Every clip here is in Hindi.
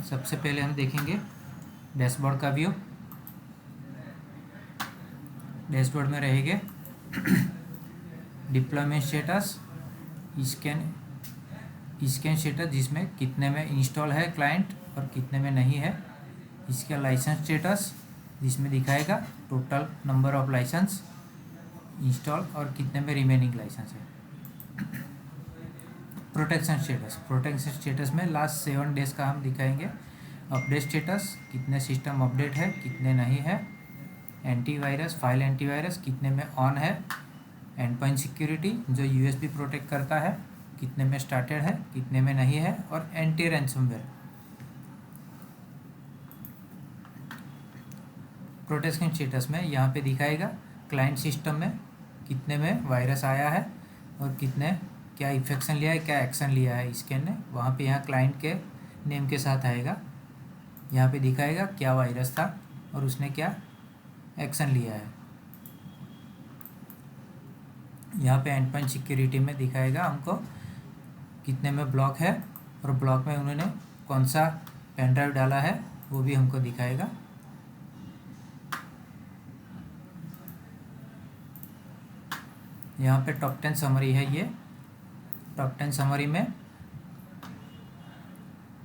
सबसे पहले हम देखेंगे डैशबोर्ड का व्यू। डैशबोर्ड में रहेंगे डिप्लॉयमेंट स्टेटस, स्कैन स्टेटस जिसमें कितने में इंस्टॉल है क्लाइंट और कितने में नहीं है, इसका लाइसेंस स्टेटस जिसमें दिखाएगा total number of license install और कितने में रिमेनिंग लाइसेंस है। प्रोटेक्शन स्टेटस में लास्ट 7 डेज का हम दिखाएंगे। अपडेट स्टेटस कितने सिस्टम अपडेट है कितने नहीं है। एंटीवायरस, फाइल एंटीवायरस कितने में ऑन है। एंड पॉइंट सिक्योरिटी जो यूएसबी प्रोटेक्ट करता है कितने में स्टार्टेड है कितने में नहीं है। और एंटी रैंसमवेयर। प्रोटेक्शन स्टेटस में यहाँ पे दिखाएगा क्लाइंट सिस्टम में कितने में वायरस आया है और कितने क्या इन्फेक्शन लिया है, क्या एक्शन लिया है स्कैन ने। वहाँ पे यहाँ क्लाइंट के नेम के साथ आएगा। यहाँ पे दिखाएगा क्या वायरस था और उसने क्या एक्शन लिया है। यहाँ पे एंड पॉइंट सिक्योरिटी में दिखाएगा हमको कितने में ब्लॉक है और ब्लॉक में उन्होंने कौन सा पेन ड्राइव डाला है वो भी हमको दिखाएगा। यहाँ पे टॉप 10 समरी है। ये टॉप 10 समरी में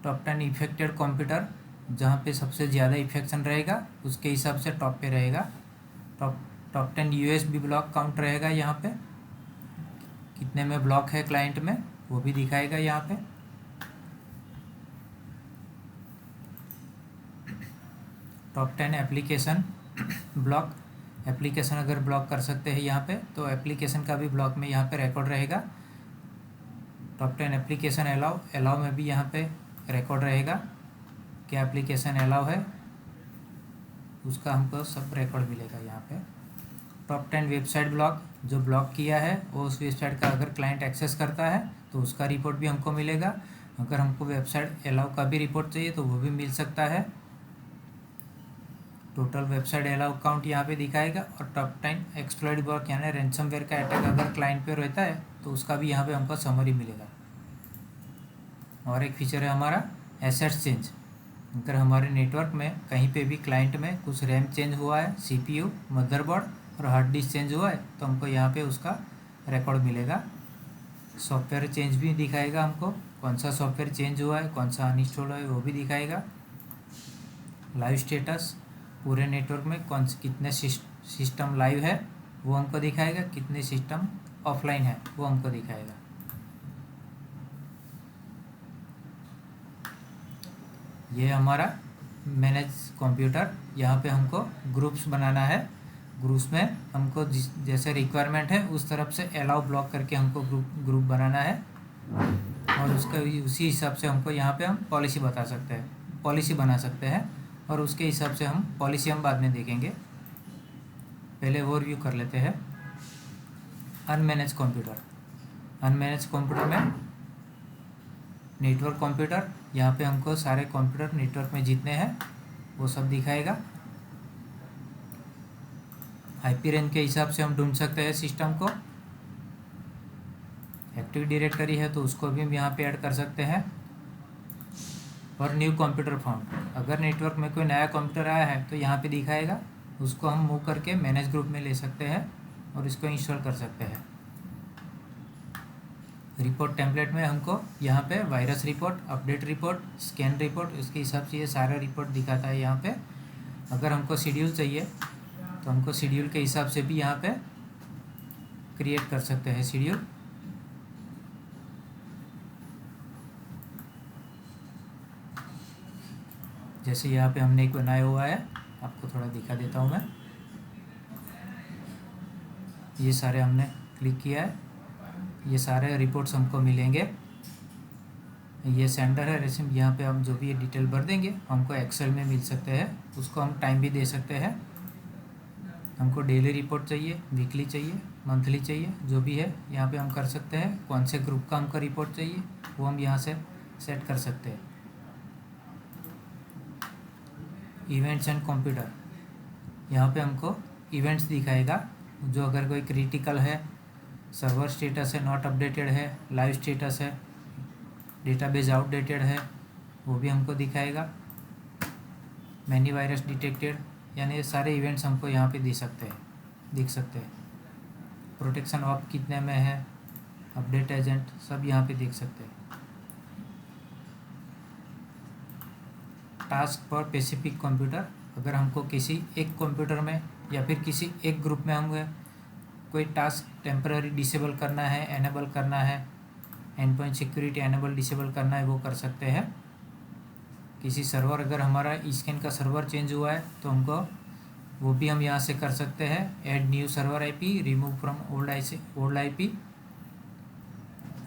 टॉप 10 इफेक्टेड कंप्यूटर जहाँ पे सबसे ज़्यादा इन्फेक्शन रहेगा उसके हिसाब से टॉप पे रहेगा। टॉप 10 यूएसबी ब्लॉक काउंट रहेगा। यहाँ पे कितने में ब्लॉक है क्लाइंट में वो भी दिखाएगा। यहाँ पे टॉप 10 एप्लीकेशन ब्लॉक, एप्लीकेशन अगर ब्लॉक कर सकते हैं यहाँ पे तो एप्लीकेशन का भी ब्लॉक में यहाँ पे रिकॉर्ड रहेगा। टॉप 10 एप्लीकेशन अलाउ में भी यहाँ पे रिकॉर्ड रहेगा। क्या एप्लीकेशन अलाउ है उसका हमको सब रिकॉर्ड मिलेगा यहाँ पे। टॉप 10 वेबसाइट ब्लॉक जो ब्लॉक किया है वो उस वेबसाइट का अगर क्लाइंट एक्सेस करता है तो उसका रिपोर्ट भी हमको मिलेगा। अगर हमको वेबसाइट अलाउ का भी रिपोर्ट चाहिए तो वो भी मिल सकता है। टोटल वेबसाइट अलाउ काउंट यहाँ पे दिखाएगा। और टॉप 10 एक्सप्लॉइट ब्लॉक यानी रैंसमवेयर का अटैक अगर क्लाइंट पे रहता है तो उसका भी यहाँ पे हमको समरी मिलेगा। और एक फीचर है हमारा एसेट चेंज। अगर हमारे नेटवर्क में कहीं पे भी क्लाइंट में कुछ रैम चेंज हुआ है, सीपीयू, मदरबोर्ड और हार्ड डिस्क चेंज हुआ है तो हमको यहाँ पे उसका रिकॉर्ड मिलेगा। सॉफ्टवेयर चेंज भी दिखाएगा हमको, कौन सा सॉफ्टवेयर चेंज हुआ है कौन सा अनइंस्टॉल हुआ है वो भी दिखाएगा। लाइव स्टेटस पूरे नेटवर्क में कौन से कितने सिस्टम लाइव है वो हमको दिखाएगा, कितने सिस्टम ऑफलाइन है वो हमको दिखाएगा। ये हमारा मैनेज कंप्यूटर। यहाँ पे हमको ग्रुप्स बनाना है। ग्रुप्स में हमको जैसे रिक्वायरमेंट है उस तरफ से अलाउ ब्लॉक करके हमको ग्रुप बनाना है और उसका उसी हिसाब से हमको यहाँ पे हम पॉलिसी बना सकते हैं और उसके हिसाब से हम पॉलिसी हम बाद में देखेंगे। पहले ओवरव्यू कर लेते हैं। अनमैनेज कंप्यूटर में नेटवर्क कंप्यूटर, यहाँ पे हमको सारे कंप्यूटर नेटवर्क में जितने हैं वो सब दिखाएगा। आईपी रेंज के हिसाब से हम ढूंढ सकते हैं सिस्टम को। एक्टिव डायरेक्टरी है तो उसको भी हम यहाँ पे ऐड कर सकते हैं। और न्यू कंप्यूटर फाउंड, अगर नेटवर्क में कोई नया कंप्यूटर आया है तो यहाँ पे दिखाएगा, उसको हम मूव करके मैनेज ग्रुप में ले सकते हैं और इसको इंस्टॉल कर सकते हैं। रिपोर्ट टेम्पलेट में हमको यहाँ पे virus report, update report, scan report, इसके हिसाब से ये सारा रिपोर्ट दिखाता है यहाँ पे। अगर हमको शेड्यूल चाहिए तो हमको शेड्यूल के हिसाब से भी यहाँ पे क्रिएट कर सकते हैं शेड्यूल। जैसे यहाँ पे हमने एक बनाया हुआ है, आपको थोड़ा दिखा देता हूँ मैं। ये सारे हमने क्लिक किया है, ये सारे रिपोर्ट्स हमको मिलेंगे। ये सेंटर है रेसिम, यहाँ पे हम जो भी ये डिटेल भर देंगे हमको एक्सेल में मिल सकते हैं। उसको हम टाइम भी दे सकते हैं। हमको डेली रिपोर्ट चाहिए, वीकली चाहिए, मंथली चाहिए, जो भी है यहाँ पे हम कर सकते हैं। कौन से ग्रुप का हमको रिपोर्ट चाहिए वो हम यहाँ से सेट कर सकते हैं। इवेंट्स एंड कंप्यूटर, यहाँ पे हमको इवेंट्स दिखाएगा जो अगर कोई क्रिटिकल है, सर्वर स्टेटस है नॉट अपडेटेड है, लाइव स्टेटस है, डेटाबेस आउटडेटेड है, वो भी हमको दिखाएगा। मैनी वायरस डिटेक्टेड, यानी ये सारे इवेंट्स हमको यहाँ पे दिख सकते हैं। प्रोटेक्शन ऑफ कितने में है, अपडेट एजेंट, सब यहाँ पे देख सकते हैं। टास्क पर स्पेसिफिक कंप्यूटर, अगर हमको किसी एक कंप्यूटर में या फिर किसी एक ग्रुप में हम कोई टास्क टेम्पररी डिसेबल करना है, एनेबल करना है, and point security enable disable करना है, वो कर सकते हैं। किसी सर्वर, अगर हमारा ईस्कैन का सर्वर चेंज हुआ है तो हमको वो भी हम यहाँ से कर सकते हैं। Add new server IP, remove from old IP,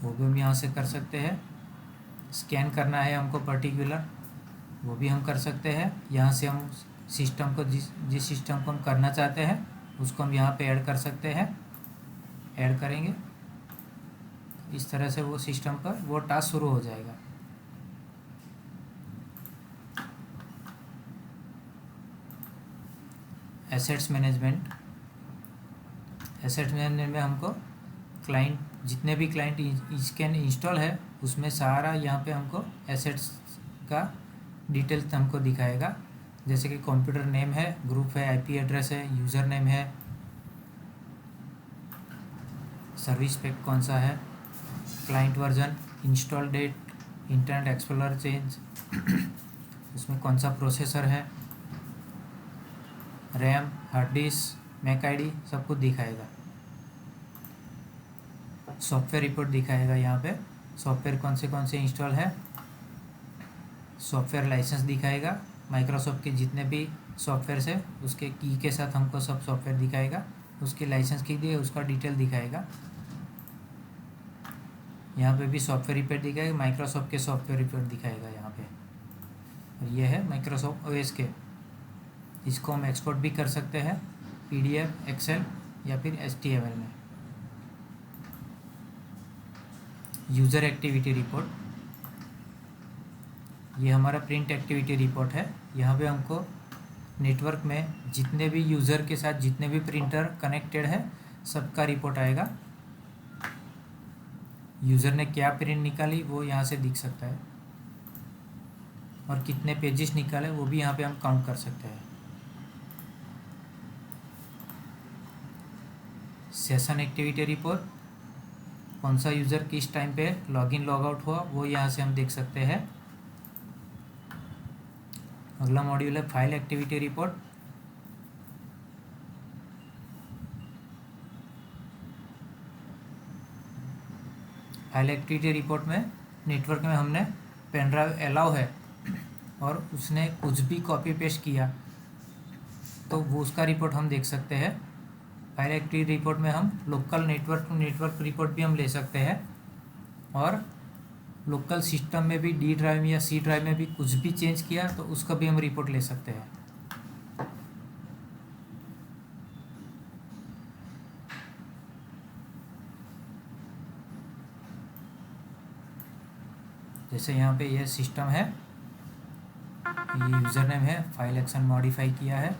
वो भी हम यहाँ से कर सकते हैं। स्कैन करना है हमको पर्टिकुलर, वो भी हम कर सकते हैं। यहाँ से हम सिस्टम को जिस सिस्टम को हम करना चाहते हैं उसको हम यहाँ पे ऐड कर सकते हैं। ऐड करेंगे, इस तरह से वो सिस्टम पर वो टास्क शुरू हो जाएगा। एसेट्स मैनेजमेंट में हमको क्लाइंट, जितने भी क्लाइंट ईस्कैन इंस्टॉल है उसमें सारा यहाँ पे हमको एसेट्स का डिटेल्स हमको दिखाएगा। जैसे कि कंप्यूटर नेम है, ग्रुप है, आईपी एड्रेस है, यूज़र नेम है, सर्विस पैक कौन सा है, client version, install date, internet explorer change, उसमें कौन सा प्रोसेसर है, RAM, hard disk, MAC ID, सब कुछ दिखाएगा। सॉफ्टवेयर रिपोर्ट दिखाएगा, यहाँ पे सॉफ्टवेयर कौन से इंस्टॉल है, सॉफ्टवेयर लाइसेंस दिखाएगा। माइक्रोसॉफ्ट के जितने भी सॉफ्टवेयर है उसके की के साथ हमको सब सॉफ्टवेयर दिखाएगा। उसकी लाइसेंस की दिए उसका डिटेल दिखाएगा। यहाँ पे भी सॉफ्टवेयर रिपोर्ट दिखाएगा, माइक्रोसॉफ्ट के सॉफ्टवेयर रिपोर्ट दिखाएगा यहाँ पे। और ये है माइक्रोसॉफ्ट ओएस के, इसको हम एक्सपोर्ट भी कर सकते हैं पीडीएफ, एक्सेल या फिर HTML में। यूज़र एक्टिविटी रिपोर्ट, ये हमारा प्रिंट एक्टिविटी रिपोर्ट है। यहाँ पे हमको नेटवर्क में जितने भी यूज़र के साथ जितने भी प्रिंटर कनेक्टेड है सबका रिपोर्ट आएगा। यूज़र ने क्या प्रिंट निकाली वो यहाँ से दिख सकता है, और कितने पेजेस निकाले वो भी यहाँ पे हम काउंट कर सकते हैं। सेशन एक्टिविटी रिपोर्ट, कौन सा यूज़र किस टाइम पे लॉगिन लॉग आउट हुआ वो यहाँ से हम देख सकते हैं। अगला मॉड्यूल है file activity report. File activity report में नेटवर्क में हमने पेन ड्राइव अलाउ है और उसने कुछ भी कॉपी पेस्ट किया तो वो उसका रिपोर्ट हम देख सकते हैं। फाइल एक्टिविटी रिपोर्ट में हम लोकल नेटवर्क रिपोर्ट भी हम ले सकते हैं, और लोकल सिस्टम में भी डी ड्राइव या सी ड्राइव में भी कुछ भी चेंज किया तो उसका भी हम रिपोर्ट ले सकते हैं। जैसे यहाँ पे यह सिस्टम है, ये यूज़र नेम है, फाइल एक्शन मॉडिफाई किया है,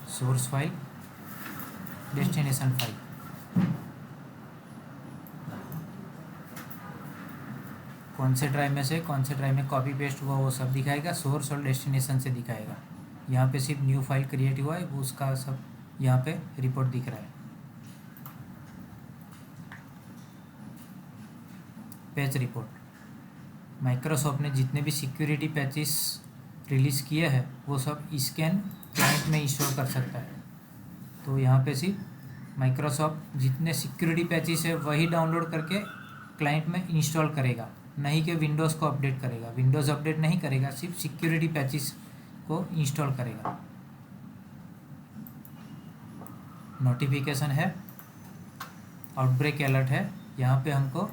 सोर्स फाइल, डेस्टिनेशन फाइल। कौन से ड्राइव में से कौन से ड्राइव में कॉपी पेस्ट हुआ वो सब दिखाएगा, सोर्स और डेस्टिनेशन से दिखाएगा। यहाँ पे सिर्फ न्यू फाइल क्रिएट हुआ है वो उसका सब यहाँ पे रिपोर्ट दिख रहा है। पैच रिपोर्ट, माइक्रोसॉफ्ट ने जितने भी सिक्योरिटी पैचेस रिलीज़ किए हैं वो सब ईस्कैन क्लाइंट में इंस्टॉल कर सकता है। तो यहाँ पे सिर्फ माइक्रोसॉफ्ट जितने सिक्योरिटी पैचेस है वही डाउनलोड करके क्लाइंट में इंस्टॉल करेगा, नहीं कि विंडोज़ को अपडेट करेगा। विंडोज़ अपडेट नहीं करेगा, सिर्फ सिक्योरिटी पैचेस को इंस्टॉल करेगा। नोटिफिकेशन है, आउटब्रेक अलर्ट है, यहाँ पे हमको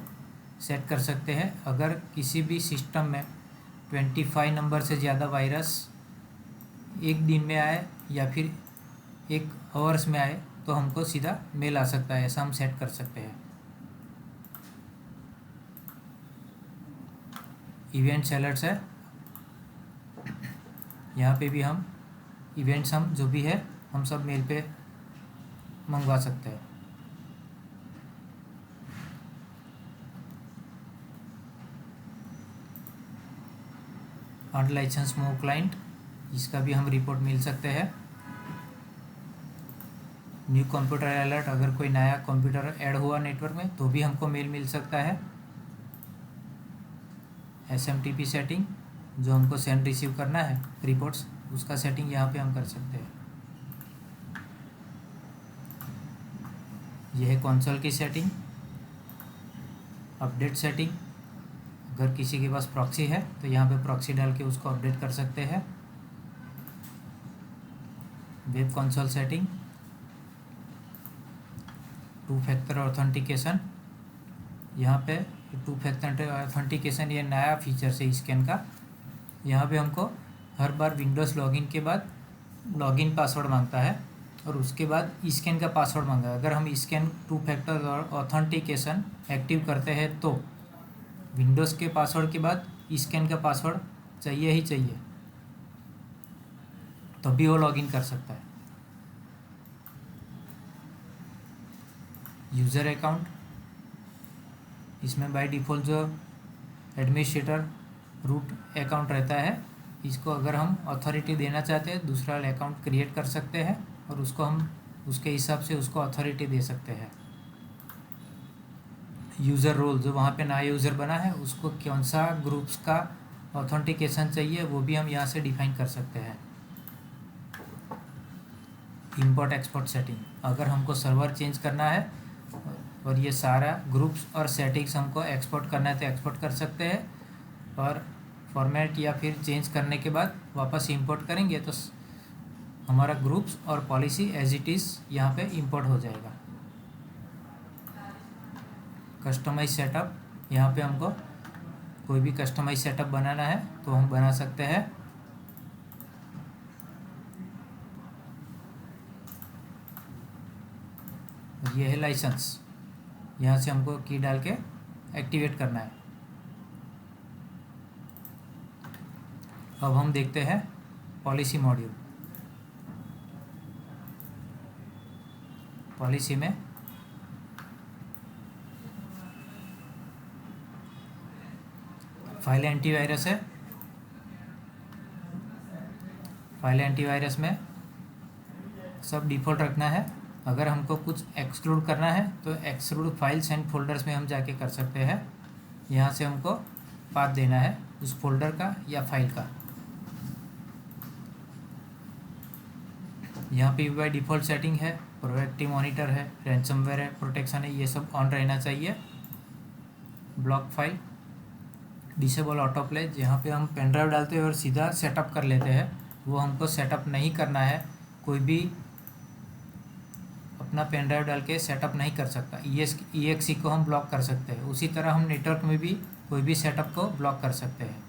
सेट कर सकते हैं। अगर किसी भी सिस्टम में 25 नंबर से ज़्यादा वायरस एक दिन में आए या फिर एक आवर्स में आए तो हमको सीधा मेल आ सकता है, ऐसा हम सेट कर सकते हैं। इवेंट्स अलर्ट्स है, यहाँ पे भी हम इवेंट्स हम जो भी है हम सब मेल पे मंगवा सकते हैं। अनलाइसेंस मूव क्लाइंट, इसका भी हम रिपोर्ट मिल सकते हैं। न्यू कंप्यूटर अलर्ट, अगर कोई नया कंप्यूटर ऐड हुआ नेटवर्क में तो भी हमको मेल मिल सकता है। SMTP सेटिंग, जो हमको सेंड रिसीव करना है रिपोर्ट्स, उसका सेटिंग यहाँ पे हम कर सकते हैं। यह है कंसोल की सेटिंग। अपडेट सेटिंग, अगर किसी के पास प्रॉक्सी है तो यहाँ पे प्रॉक्सी डाल के उसको अपडेट कर सकते हैं। Web console setting, two factor authentication, यहाँ पे टू फैक्टर ऑथेंटिकेशन ये नया फीचर है स्कैन का। यहाँ पे हमको हर बार विंडोज़ लॉगिन के बाद लॉगिन पासवर्ड मांगता है और उसके बाद स्कैन का पासवर्ड मांगा है। अगर हम scan two factor authentication active करते हैं तो विंडोज़ के पासवर्ड के बाद स्कैन का पासवर्ड चाहिए ही चाहिए, तभी वो लॉगिन कर सकता है। यूज़र अकाउंट, इसमें बाय डिफ़ॉल्ट जो एडमिनिस्ट्रेटर रूट अकाउंट रहता है, इसको अगर हम अथॉरिटी देना चाहते हैं दूसरा अकाउंट क्रिएट कर सकते हैं और उसको हम उसके हिसाब से उसको अथॉरिटी दे सकते हैं। यूज़र रोल, जो वहाँ पे नया यूज़र बना है उसको कौन सा ग्रुप्स का ऑथेंटिकेशन चाहिए वो भी हम यहाँ से डिफाइन कर सकते हैं। इंपोर्ट एक्सपोर्ट सेटिंग, अगर हमको सर्वर चेंज करना है और ये सारा ग्रुप्स और सेटिंग्स हमको एक्सपोर्ट करना है तो एक्सपोर्ट कर सकते हैं, और फॉर्मेट या फिर चेंज करने के बाद वापस इंपोर्ट करेंगे तो हमारा ग्रुप्स और पॉलिसी एज इट इज़ यहाँ पे इंपोर्ट हो जाएगा। कस्टमाइज सेटअप, यहाँ पे हमको कोई भी कस्टमाइज सेटअप बनाना है तो हम बना सकते हैं। ये है लाइसेंस, यहाँ से हमको की डाल के एक्टिवेट करना है। अब हम देखते हैं पॉलिसी मॉड्यूल। पॉलिसी में फाइल एंटीवायरस है। फाइल एंटीवायरस में सब डिफ़ॉल्ट रखना है। अगर हमको कुछ एक्सक्लूड करना है तो एक्सक्लूड फाइल्स एंड फोल्डर्स में हम जाके कर सकते हैं। यहाँ से हमको पाथ देना है उस फोल्डर का या फाइल का। यहाँ पे बाय डिफ़ॉल्ट सेटिंग है, प्रोएक्टिव मॉनिटर है, रैंसमवेयर है, प्रोटेक्शन है, ये सब ऑन रहना चाहिए। Block file, disable auto play, जहाँ पे हम पेन ड्राइव डालते हैं और सीधा सेटअप कर लेते हैं, वो हमको सेटअप नहीं करना है। कोई भी अपना पेन ड्राइव डाल के सेटअप नहीं कर सकता। EXE को हम ब्लॉक कर सकते हैं। उसी तरह हम नेटवर्क में भी कोई भी सेटअप को ब्लॉक कर सकते हैं।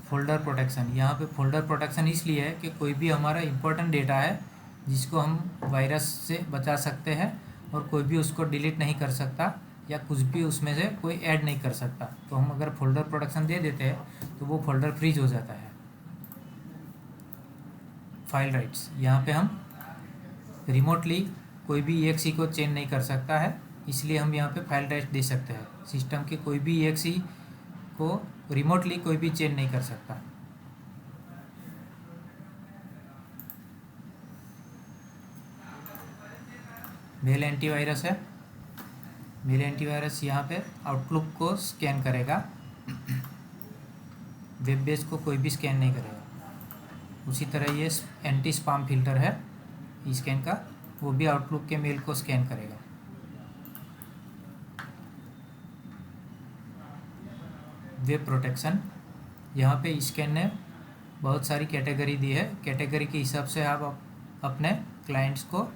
फोल्डर प्रोटेक्शन, यहाँ पे फोल्डर प्रोटेक्शन इसलिए है कि कोई भी हमारा इम्पोर्टेंट डेटा है जिसको हम वायरस से बचा सकते हैं और कोई भी उसको डिलीट नहीं कर सकता या कुछ भी उसमें से कोई ऐड नहीं कर सकता। तो हम अगर फोल्डर प्रोटेक्शन दे देते हैं तो वो फोल्डर फ्रीज हो जाता है। फाइल राइट्स, यहाँ पे हम रिमोटली कोई भी EXE को चेंज नहीं कर सकता है, इसलिए हम यहाँ पे फाइल राइट्स दे सकते हैं। सिस्टम के कोई भी EXE को रिमोटली कोई भी चेंज नहीं कर सकता। मेल एंटीवायरस है। मेल एंटीवायरस यहाँ पे आउटलुक को स्कैन करेगा, वेब बेस को कोई भी स्कैन नहीं करेगा। उसी तरह ये एंटी स्पैम फिल्टर है स्कैन का, वो भी आउटलुक के मेल को स्कैन करेगा। वेब प्रोटेक्शन, यहाँ पे स्कैन ने बहुत सारी कैटेगरी दी है। कैटेगरी के हिसाब से आप अपने क्लाइंट्स को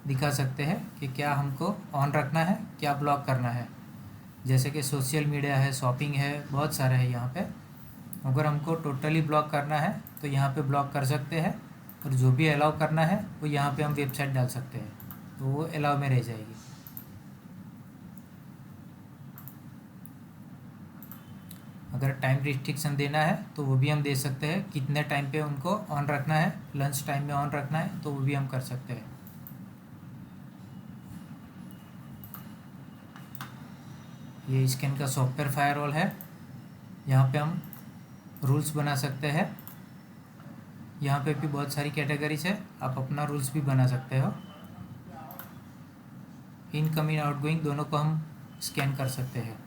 दिखा सकते हैं कि क्या हमको ऑन रखना है, क्या ब्लॉक करना है। जैसे कि सोशल मीडिया है, शॉपिंग है, बहुत सारे हैं यहाँ पे। अगर हमको टोटली ब्लॉक करना है तो यहाँ पे ब्लॉक कर सकते हैं, और जो भी अलाउ करना है वो यहाँ पे हम वेबसाइट डाल सकते हैं तो वो अलाउ में रह जाएगी। अगर टाइम रिस्ट्रिक्शन देना है तो वो भी हम दे सकते हैं, कितने टाइम पे उनको ऑन रखना है, लंच टाइम में ऑन रखना है तो वो भी हम कर सकते हैं। ये स्कैन का सॉफ्टवेयर फायरवॉल है। यहाँ पे हम रूल्स बना सकते हैं। यहाँ पे भी बहुत सारी कैटेगरीज है, आप अपना रूल्स भी बना सकते हो। इनकमिंग आउटगोइंग दोनों को हम स्कैन कर सकते हैं।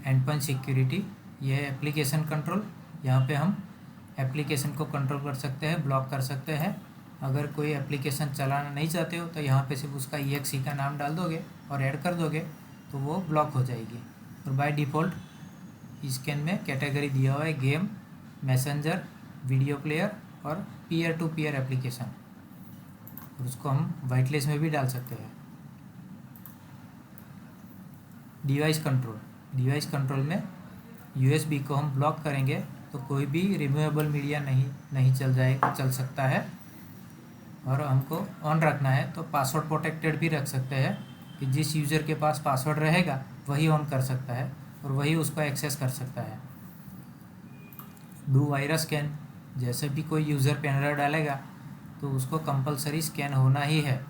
एंड पॉइंट सिक्योरिटी, ये है एप्लीकेशन कंट्रोल। यहाँ पे हम एप्लीकेशन को कंट्रोल कर सकते हैं, ब्लॉक कर सकते हैं। अगर कोई एप्लीकेशन चलाना नहीं चाहते हो तो यहाँ पे सिर्फ उसका EXE का नाम डाल दोगे और ऐड कर दोगे तो वो ब्लॉक हो जाएगी। और बाय डिफ़ॉल्ट स्कैन में कैटेगरी दिया हुआ है गेम, मैसेंजर, वीडियो प्लेयर और पीयर टू पीयर एप्लीकेशन। और उसको हम वाइट लिस्ट में भी डाल सकते हैं। डिवाइस कंट्रोल, डिवाइस कंट्रोल में USB को हम ब्लॉक करेंगे तो कोई भी रिमूवेबल मीडिया नहीं चल सकता है। और हमको ऑन रखना है तो पासवर्ड प्रोटेक्टेड भी रख सकते हैं कि जिस यूज़र के पास पासवर्ड रहेगा वही ऑन कर सकता है और वही उसको एक्सेस कर सकता है। डू वायरस स्कैन, जैसे भी कोई यूज़र पेन ड्राइव डालेगा तो उसको कंपलसरी स्कैन होना ही है।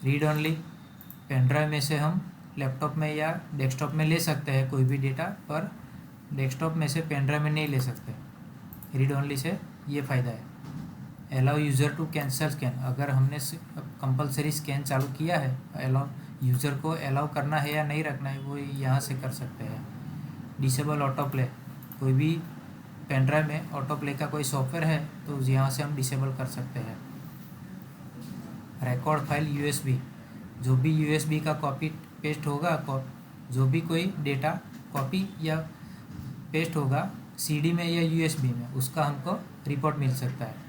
रीड ओनली, पेन ड्राइव में से हम लैपटॉप में या डेस्कटॉप में ले सकते हैं कोई भी डेटा, पर डेस्कटॉप में से पेन ड्राइव में नहीं ले सकते। रीड ओनली से ये फ़ायदा है। Allow user to cancel scan, अगर हमने कंपलसरी स्कैन चालू किया है, अलाउ यूज़र को अलाउ करना है या नहीं रखना है वो यहाँ से कर सकते हैं। डिसेबल ऑटो प्ले, कोई भी पेन ड्राइव में ऑटो प्ले का कोई सॉफ्टवेयर है तो यहाँ से हम डिसेबल कर सकते हैं। रिकॉर्ड फाइल USB, जो भी USB का कॉपी पेस्ट होगा, जो भी कोई डेटा कॉपी या पेस्ट होगा CD में या USB में, उसका हमको रिपोर्ट मिल सकता है।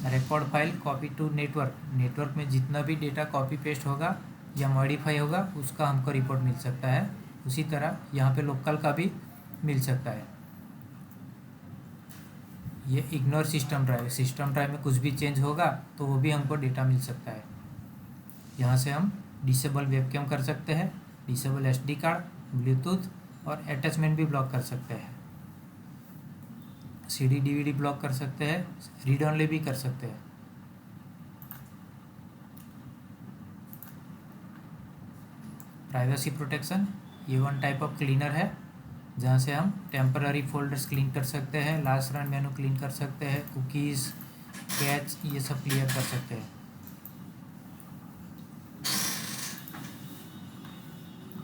Record file copy to network, network में जितना भी डेटा कॉपी पेस्ट होगा या मॉडिफाई होगा उसका हमको रिपोर्ट मिल सकता है। उसी तरह यहाँ पे लोकल का भी मिल सकता है। ये ignore system drive, system drive में कुछ भी चेंज होगा तो वो भी हमको डेटा मिल सकता है। यहाँ से हम डिसेबल वेबकैम कर सकते हैं, डिसेबल SD कार्ड, ब्लूटूथ और अटैचमेंट भी ब्लॉक कर सकते हैं। CD DVD ब्लॉक कर सकते हैं, रीड ओनली भी कर सकते हैं। प्राइवेसी प्रोटेक्शन, ये वन टाइप ऑफ क्लीनर है जहाँ से हम टेम्पररी फोल्डर्स क्लीन कर सकते हैं, लास्ट रन मेनू क्लीन कर सकते हैं, कुकीज़, कैच, ये सब क्लियर कर सकते हैं।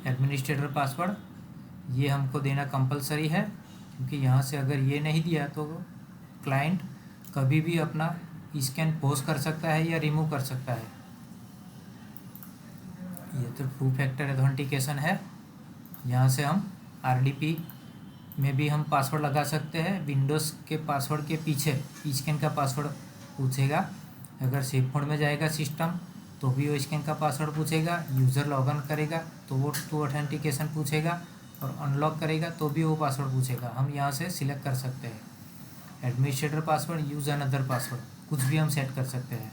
एडमिनिस्ट्रेटर पासवर्ड, ये हमको देना कंपलसरी है क्योंकि यहाँ से अगर ये नहीं दिया तो क्लाइंट कभी भी अपना स्कैन पॉज कर सकता है या रिमूव कर सकता है। ये तो 2 फैक्टर ऑथेंटिकेशन है। यहाँ से हम RDP में भी हम पासवर्ड लगा सकते हैं। विंडोज़ के पासवर्ड के पीछे स्कैन का पासवर्ड पूछेगा। अगर सेफ मोड में जाएगा सिस्टम तो भी वो स्कैन का पासवर्ड पूछेगा। यूज़र लॉगिन करेगा तो वो 2 ऑथेंटिकेशन पूछेगा और अनलॉक करेगा तो भी वो पासवर्ड पूछेगा। हम यहाँ से सिलेक्ट कर सकते हैं administrator password, use another password, कुछ भी हम सेट कर सकते हैं।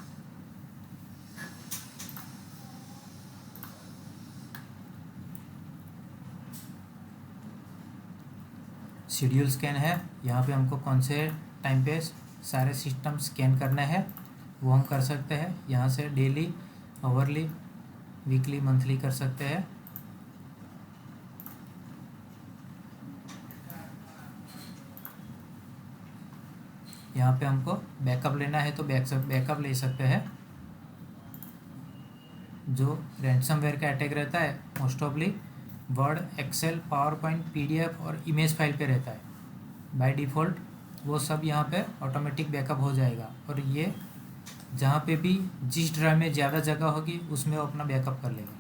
शेड्यूल स्कैन है, यहाँ पे हमको कौन से टाइम पे सारे सिस्टम स्कैन करने हैं वो हम कर सकते हैं। यहाँ से डेली, आवरली, वीकली, मंथली कर सकते हैं। यहाँ पे हमको बैकअप लेना है तो बैकअप ले सकते हैं। जो रैंसमवेयर का अटैक रहता है मोस्ट ऑफली Word, Excel, PowerPoint, PDF और इमेज फाइल पे रहता है। बाय डिफ़ॉल्ट वो सब यहाँ पे ऑटोमेटिक बैकअप हो जाएगा और ये जहाँ पे भी जिस ड्राइव में ज़्यादा जगह होगी उसमें वो अपना बैकअप कर लेगा।